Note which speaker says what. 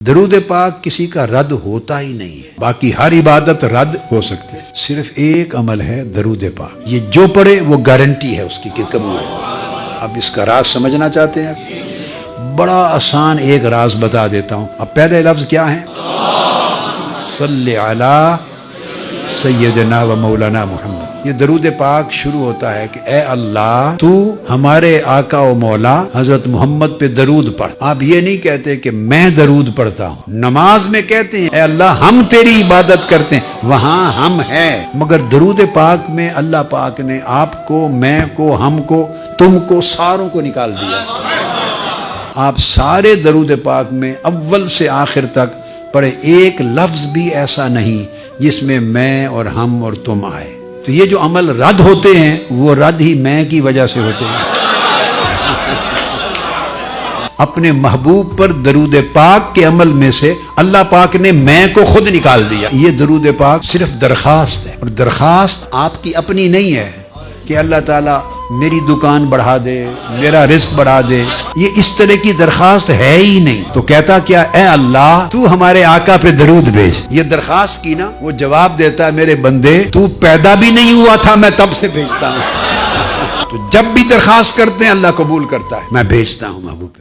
Speaker 1: درود پاک کسی کا رد ہوتا ہی نہیں ہے، باقی ہر عبادت رد ہو سکتی ہے، صرف ایک عمل ہے درود پاک، یہ جو پڑھے وہ گارنٹی ہے اس کی کہ قبول ہے۔ اب اس کا راز سمجھنا چاہتے ہیں؟ بڑا آسان ایک راز بتا دیتا ہوں۔ اب پہلے لفظ کیا ہے؟ صلی علی سیدنا و مولانا محمد۔ یہ درود پاک شروع ہوتا ہے کہ اے اللہ تو ہمارے آقا و مولا حضرت محمد پہ درود پڑھ۔ آپ یہ نہیں کہتے کہ میں درود پڑھتا ہوں، نماز میں کہتے ہیں اے اللہ ہم تیری عبادت کرتے ہیں، وہاں ہم ہیں، مگر درود پاک میں اللہ پاک نے آپ کو، میں کو، ہم کو، تم کو، ساروں کو نکال دیا۔ آپ سارے درود پاک میں اول سے آخر تک پڑھے، ایک لفظ بھی ایسا نہیں جس میں میں اور ہم اور تم آئے۔ تو یہ جو عمل رد ہوتے ہیں وہ رد ہی میں کی وجہ سے ہوتے ہیں۔ اپنے محبوب پر درود پاک کے عمل میں سے اللہ پاک نے میں کو خود نکال دیا۔ یہ درود پاک صرف درخواست ہے، اور درخواست آپ کی اپنی نہیں ہے کہ اللہ تعالیٰ میری دکان بڑھا دے، میرا رزق بڑھا دے، یہ اس طرح کی درخواست ہے ہی نہیں۔ تو کہتا کیا؟ اے اللہ تو ہمارے آقا پہ درود بھیج۔ یہ درخواست کی نا، وہ جواب دیتا ہے میرے بندے تو پیدا بھی نہیں ہوا تھا میں تب سے بھیجتا ہوں۔ تو جب بھی درخواست کرتے ہیں اللہ قبول کرتا ہے، میں بھیجتا ہوں محبوب۔